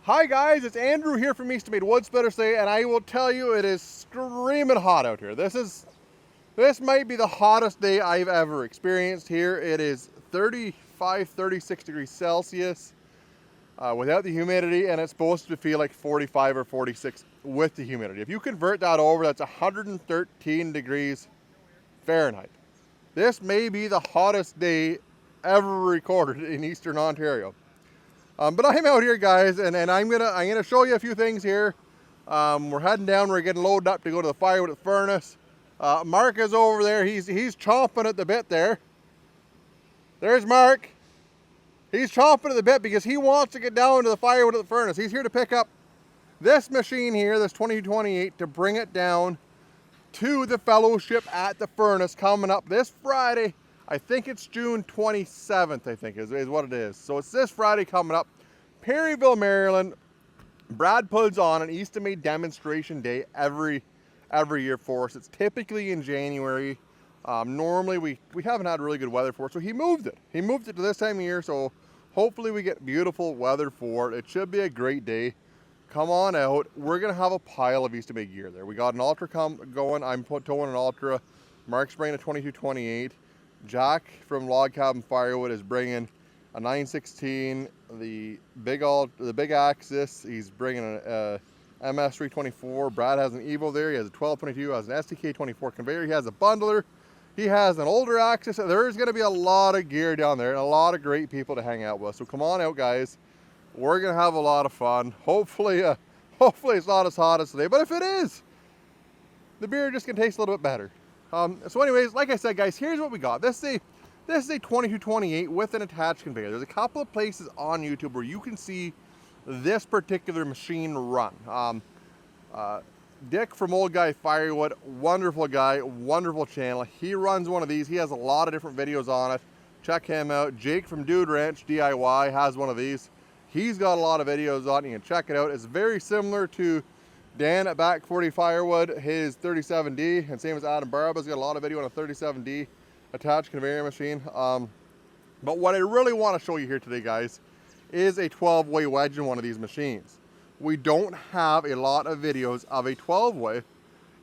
Hi guys, it's Andrew here from Eastonmade Wood Splitters today, and I will tell you it is screaming hot out here. This might be the hottest day I've ever experienced here. It is 35, 36 degrees Celsius without the humidity, and it's supposed to feel like 45 or 46 with the humidity. If you convert that over, that's 113 degrees Fahrenheit. This may be the hottest day ever recorded in Eastern Ontario. But I'm out here, guys, and I'm gonna show you a few things here. We're heading down. We're getting loaded up to go to the firewood at the furnace. Mark is over there. He's chomping at the bit there. There's Mark. He's chomping at the bit because he wants to get down to the firewood at the furnace. He's here to pick up this machine here, this 2228, to bring it down to the fellowship at the furnace coming up this Friday. I think it's June 27th, I think is what it is. So it's this Friday coming up. Perryville, Maryland. Brad puts on an Eastonmade demonstration day every year for us. It's typically in January. Normally we haven't had really good weather for it, so he moved it. He moved it to this time of year, so hopefully we get beautiful weather for it. It should be a great day. Come on out. We're going to have a pile of Eastonmade gear there. We got an Ultra going. I'm towing an Ultra. Mark's bringing a 2228. Jack from Log Cabin Firewood is bringing a 916, the big axis. He's bringing a MS324. Brad has an Evo there. He has a 1222. Has an STK24 conveyor. He has a bundler. He has an older axis. There's going to be a lot of gear down there and a lot of great people to hang out with. So come on out, guys. We're going to have a lot of fun. Hopefully it's not as hot as today, but if it is, the beer just can taste a little bit better. So anyways, like I said, guys, here's what we got. This is a 2228 with an attached conveyor. There's a couple of places on YouTube where you can see this particular machine run. Dick from Old Guy Firewood, wonderful guy, wonderful channel. He runs one of these. He has a lot of different videos on it. Check him out. Jake from Dude Ranch DIY has one of these. He's got a lot of videos on it. You can check it out. It's very similar to Dan at Back 40 Firewood, his 37D, and same as Adam Barba's got a lot of video on a 37D attached conveyor machine. But what I really want to show you here today, guys, is a 12-way wedge in one of these machines. We don't have a lot of videos of a 12-way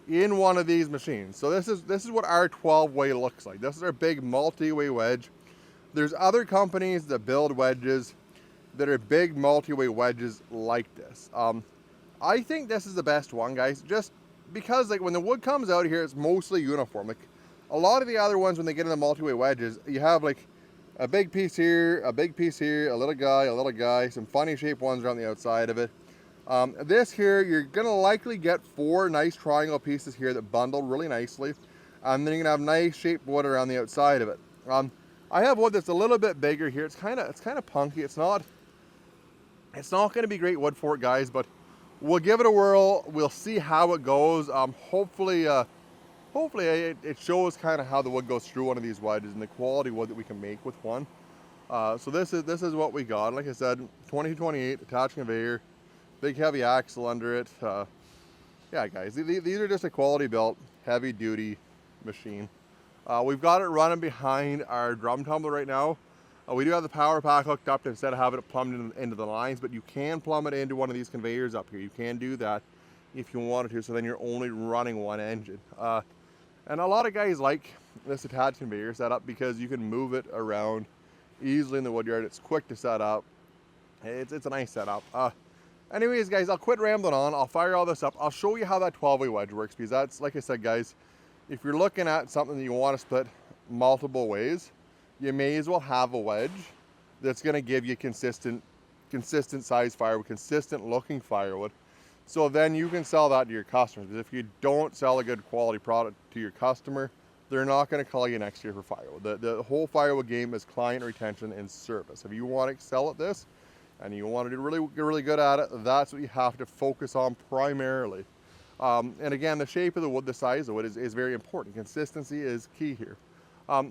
in one of these machines. So this is what our 12-way looks like. This is our big multi-way wedge. There's other companies that build wedges that are big multi-way wedges like this. I think this is the best one, guys, just because like when the wood comes out here, it's mostly uniform. Like a lot of the other ones, when they get in the multi-way wedges, you have like a big piece here, a big piece here, a little guy, some funny shaped ones around the outside of it. This here, you're gonna likely get 4 nice triangle pieces here that bundle really nicely, and then you're gonna have nice shaped wood around the outside of it. I have wood that's a little bit bigger here. It's kind of punky. It's not gonna be great wood for it, guys, but we'll give it a whirl. We'll see how it goes. Hopefully it shows kind of how the wood goes through one of these wedges and the quality wood that we can make with one. So this is what we got. Like I said, 2228 attached conveyor, big heavy axle under it. Yeah, guys, these are just a quality built, heavy duty machine. We've got it running behind our drum tumbler right now. We do have the power pack hooked up instead of having it plumbed into the lines, but you can plumb it into one of these conveyors up here. You can do that if you wanted to, so then you're only running one engine. And a lot of guys like this attached conveyor setup because you can move it around easily in the woodyard. It's quick to set up. It's a nice setup. Anyways, guys, I'll quit rambling on. I'll fire all this up. I'll show you how that 12-way wedge works, because that's, like I said, guys, if you're looking at something that you want to split multiple ways, you may as well have a wedge that's going to give you consistent size firewood, consistent looking firewood. So then you can sell that to your customers. Because if you don't sell a good quality product to your customer, they're not going to call you next year for firewood. The whole firewood game is client retention and service. If you want to sell at this and you want to do really good at it, that's what you have to focus on primarily. And again, the shape of the wood, the size of it is very important. Consistency is key here.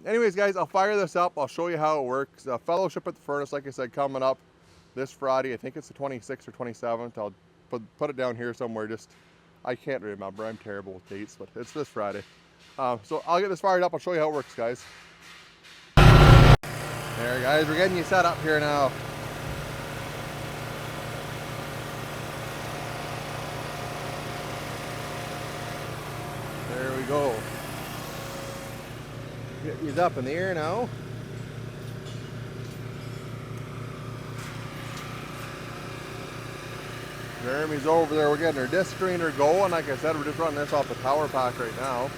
Anyways, guys, I'll fire this up. I'll show you how it works. Fellowship at the furnace, like I said, coming up this Friday. I think it's the 26th or 27th. I'll put it down here somewhere. I can't remember. I'm terrible with dates, but it's this Friday. So I'll get this fired up. I'll show you how it works, guys. There, guys, we're getting you set up here now. go. He's up in the air now. Jeremy's over there. We're getting our disc screener going. Like I said, we're just running this off the power pack right now.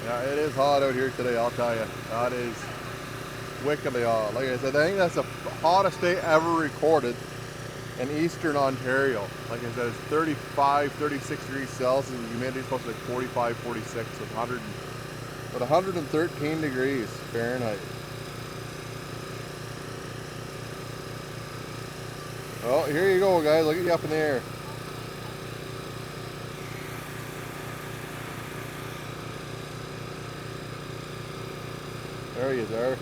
Yeah, it is hot out here today, I'll tell you. That is wickedly hot. Like I said, I think that's the hottest day ever recorded in eastern Ontario. Like I said, it's 35, 36 degrees Celsius, and humidity is supposed to be 45, 46, with 113 degrees Fahrenheit. Well, here you go, guys. I'll get you up in the air. There you are.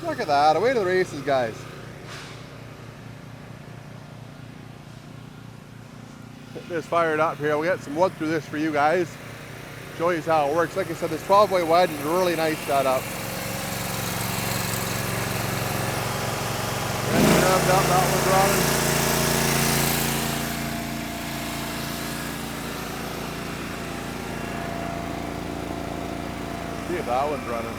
Look at that. Away to the races, guys. Get this fired up here. We'll get some wood through this for you guys. Show you how it works. Like I said, this 12-way wedge is a really nice setup. That one's running. See if that one's running.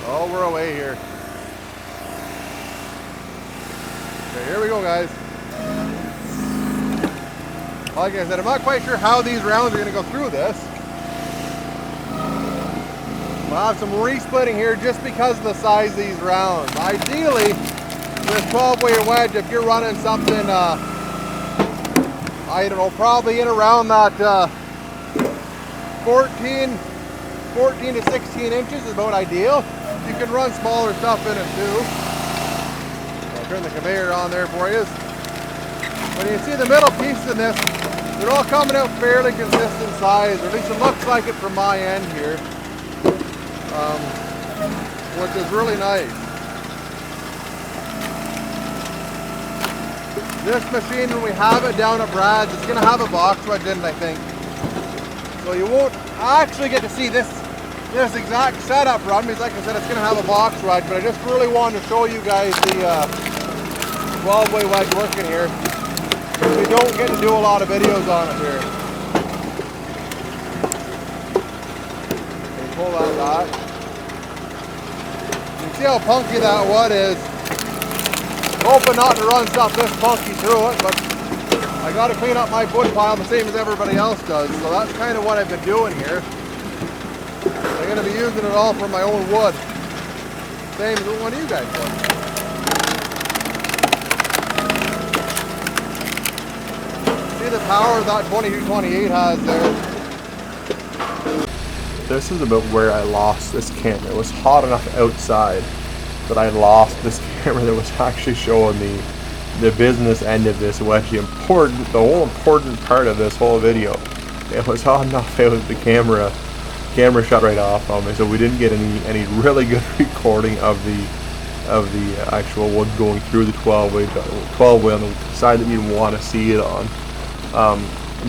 Oh, we're away here. Okay, here we go, guys. Like I said, I'm not quite sure how these rounds are going to go through this. We'll have some re-splitting here just because of the size of these rounds. Ideally, with 12-way wedge, if you're running something, I don't know, probably in around that 14 to 16 inches is about ideal. You can run smaller stuff in it too. I'll turn the conveyor on there for you. But you see the middle pieces in this, they're all coming out fairly consistent size, or at least it looks like it from my end here, which is really nice. This machine, when we have it down at Brad's, it's going to have a box wedge in it, I think. So you won't actually get to see this exact setup run, because like I said, it's going to have a box wedge, but I just really wanted to show you guys the 12-way wedge working here. We don't get to do a lot of videos on it here. Okay, pull that back. You can see how punky that wood is. Hoping not to run stuff this punky through it, but I got to clean up my wood pile the same as everybody else does, so that's kind of what I've been doing here. I'm going to be using it all for my own wood. Same as one of you guys do. See the power that 2228 has there. This is about where I lost this camera. It was hot enough outside that I lost this camera that was actually showing the business end of this wedge, the whole important part of this whole video. It was hot enough out the camera shut right off on me, so we didn't get any really good recording of the actual wood going through the 12-way on the side that you'd want to see it on.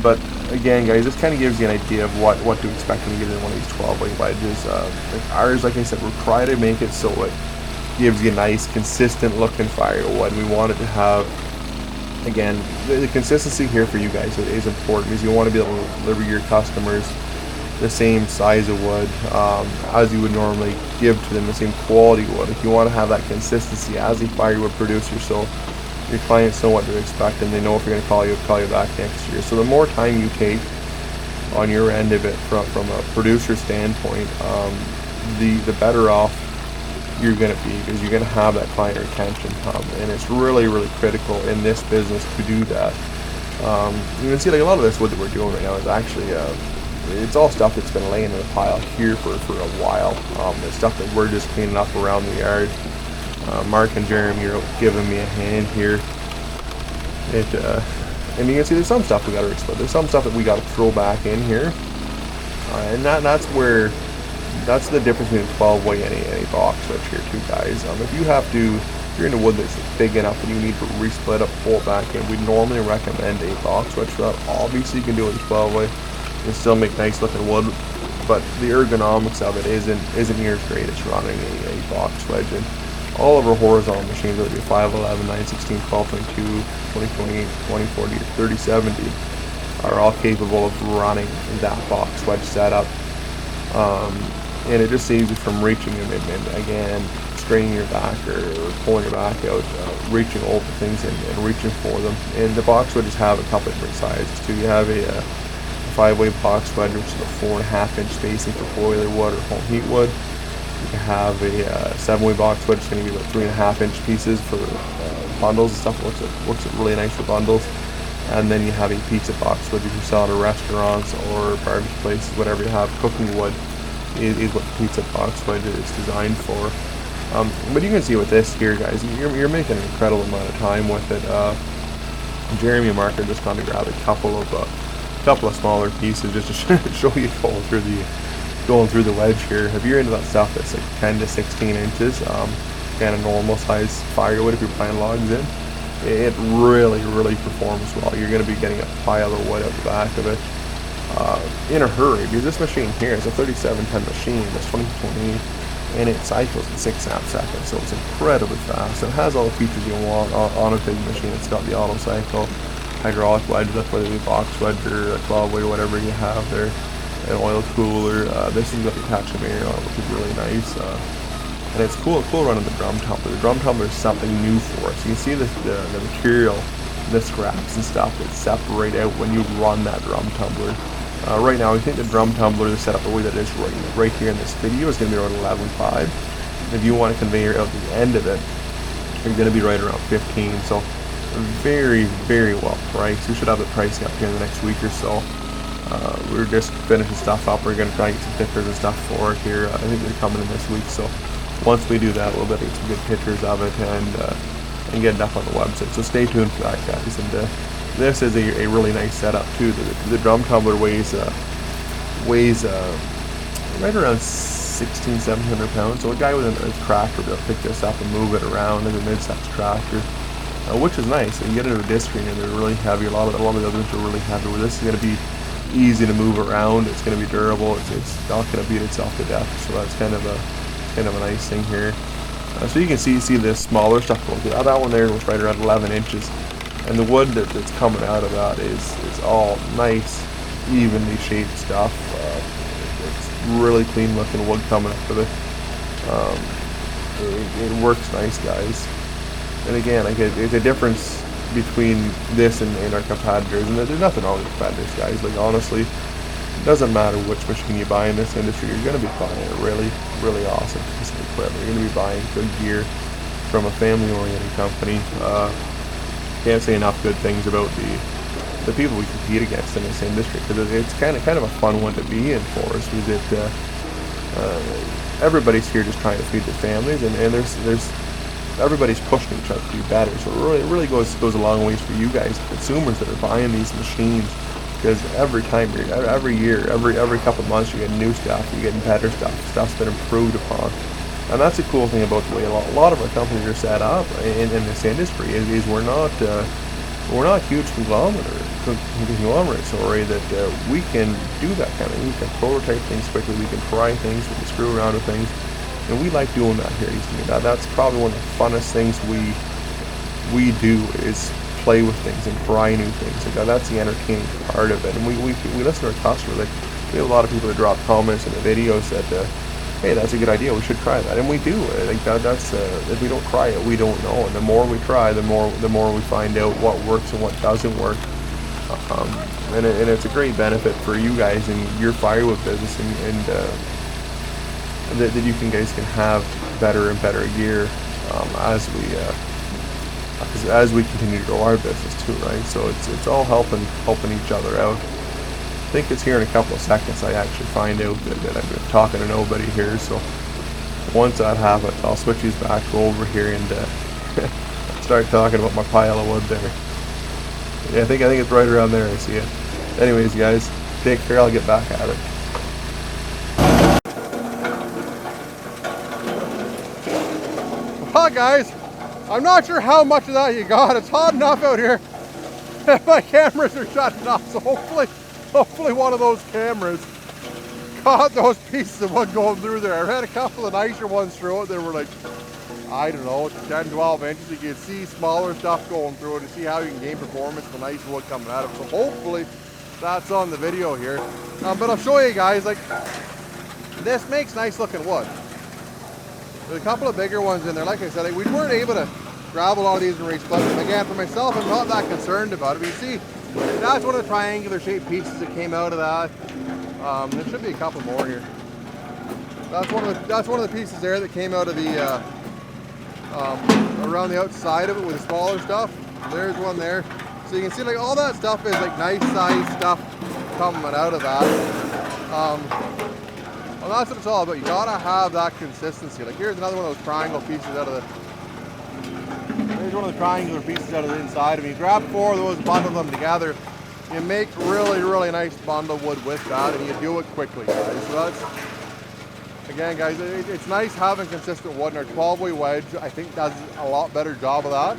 But again, guys, this kind of gives you an idea of what to expect when you get in one of these 12-way wedges. Like ours, like I said, we're trying to make it so it gives you a nice, consistent looking firewood. We want it to have, again, the consistency here for you guys is important, because you want to be able to deliver your customers the same size of wood as you would normally give to them, the same quality wood. If you want to have that consistency as a firewood producer, so your clients know what to expect and they know if you're going to call you back next year. So the more time you take on your end of it from a producer standpoint, the better off you're going to be, because you're going to have that client retention, and it's really, really critical in this business to do that. You can see, like, a lot of this wood that we're doing right now is actually it's all stuff that's been laying in a pile here for a while. It's stuff that we're just cleaning up around the yard. Mark and Jeremy are giving me a hand here. And you can see there's some stuff we got to expose. There's some stuff that we got to throw back in here, and that's the difference between a 12-way and a box switch here too, guys. If you're in a wood that's big enough and you need to re-split up, pull it back in, we normally recommend a box switch for that. Obviously, you can do it in 12-way. You still make nice looking wood, but the ergonomics of it isn't near as great as running a box wedge. And all of our horizontal machines, whether it be 511, 916, 1222, 2028, 2040, or 3070, are all capable of running that box wedge setup. And it just saves you from reaching and again, straining your back or pulling your back out, reaching over things and reaching for them. And the box wedges have a couple of different sizes too. You have a 5-way box wedge, which is a 4.5-inch spacing for boiler wood or home heat wood. You can have a 7-way box wedge, it's going to be about 3.5-inch pieces for bundles and stuff. Works really nice for bundles. And then you have a pizza box wedge if you sell it at restaurants or barbecue places, whatever you have. Cooking wood is what the pizza box wedge is designed for. But you can see with this here, guys, you're making an incredible amount of time with it. Jeremy and Mark are just going to grab a couple of smaller pieces just to show you going through the wedge here. If you're into that stuff that's like 10 to 16 inches, kind of normal size firewood if you're buying logs in, it really performs well. You're going to be getting a pile of wood out the back of it in a hurry, because this machine here is a 3710 machine that's 2020, and it cycles in 6 amp seconds, so it's incredibly fast. It has all the features you want on a big machine. It's got the auto cycle, hydraulic wedge, whether it be box wedge or a 12-way or whatever you have there, an oil cooler. This has got the attachment mirror on it, which is really nice. And it's cool running the drum tumbler. The drum tumbler is something new for us. You can see the material, the scraps and stuff that separate out when you run that drum tumbler. Right now, I think the drum tumbler is set up the way that it is right here in this video is going to be around 11.5. If you want a conveyor out the end of it, you're going to be right around 15. So very well priced. We should have the pricing up here in the next week or so. We're just finishing stuff up. We're going to try and get some pictures and stuff for it here. I think they're coming in this week. So once we do that, we'll be able to get some good pictures of it and get it up on the website. So stay tuned for that, guys. And this is a really nice setup too. The drum tumbler weighs right around 1,700 pounds. So a guy with a tractor will be able to pick this up and move it around as a mid-sized tractor, which is nice. So you get into a disc screen and they're really heavy. A lot of the other ones are really heavy. Where this is going to be easy to move around. It's going to be durable. It's not going to beat itself to death. So that's kind of a nice thing here. So you can see this smaller stuff going through. That one there was right around 11 inches. And the wood that's coming out of that is all nice, evenly shaped stuff. It's really clean looking wood coming up of it. It works nice, guys. And again, it's a difference between this and our competitors. And there's nothing wrong with competitors, guys. Like, honestly, it doesn't matter which machine you buy in this industry. You're going to be buying a really awesome piece of equipment. You're going to be buying good gear from a family-oriented company. Can't say enough good things about the people we compete against in this industry, because it's kind of a fun one to be in for us. Because everybody's here just trying to feed their families, and there's everybody's pushing each other to do better. So it really goes a long ways for you guys, consumers that are buying these machines, because every year, every couple of months, you're getting new stuff, you're getting better stuff's been improved upon. And that's the cool thing about the way a lot of our companies are set up in this industry is we're not huge conglomerates, sorry, that we can do that kind of thing. We can prototype things quickly, we can try things, we can screw around with things, and we like doing that here at Eastonmade. That's probably one of the funnest things we do is play with things and try new things. Like, that's the entertaining part of it. And we listen to our customers. Like, we have a lot of people that drop comments in the videos that hey, that's a good idea, we should try that, and we do. Like that's if we don't try it, we don't know. And the more we try, the more we find out what works and what doesn't work. And it's a great benefit for you guys in your firewood business, and that you guys can have better and better gear as we continue to grow our business too, right? So it's all helping each other out. I think it's here in a couple of seconds I actually find out that I've been talking to nobody here. So once that happens, I'll switch these back over here and start talking about my pile of wood there. Yeah, I think it's right around there. I see it. Anyways, guys, take care. I'll get back at it. Well, guys, I'm not sure how much of that you got. It's hot enough out here. My cameras are shutting off, so hopefully hopefully one of those cameras caught those pieces of wood going through there. I've had a couple of nicer ones through it that were like, I don't know, 10, 12 inches. You can see smaller stuff going through it and see how you can gain performance with the nice wood coming out of it. So hopefully that's on the video here. But I'll show you guys, like, this makes nice looking wood. There's a couple of bigger ones in there. Like I said, like, we weren't able to grab a lot of these and re-split them. Again, for myself, I'm not that concerned about it. But you see, that's one of the triangular shaped pieces that came out of that. There should be a couple more here. That's one of the pieces there that came out of the around the outside of it with the smaller stuff. There's one there. So you can see, like, all that stuff is like nice size stuff coming out of that. Well, that's what it's all about. You gotta have that consistency. Like, here's another one of those triangle pieces out of the. Here's one of the triangular pieces out of the inside. If you grab 4 of those, bundle them together, you make really nice bundle wood with that, and you do it quickly, guys. So that's, again, guys, it's nice having consistent wood, and our 12-way wedge, I think, does a lot better job of that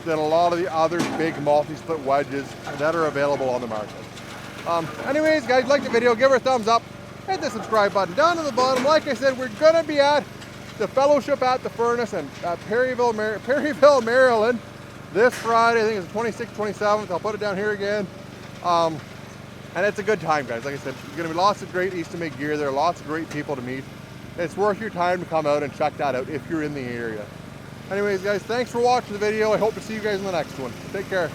than a lot of the other big multi-split wedges that are available on the market. Anyways, guys, like the video, give her a thumbs up, hit the subscribe button down to the bottom. Like I said, we're gonna be at the Fellowship at the Furnace in Perryville, Maryland this Friday. I think it's the 26th, 27th. I'll put it down here again. And it's a good time, guys. Like I said, there's gonna be lots of great Eastonmade gear there, lots of great people to meet. It's worth your time to come out and check that out if you're in the area. Anyways, guys, thanks for watching the video. I hope to see you guys in the next one. Take care.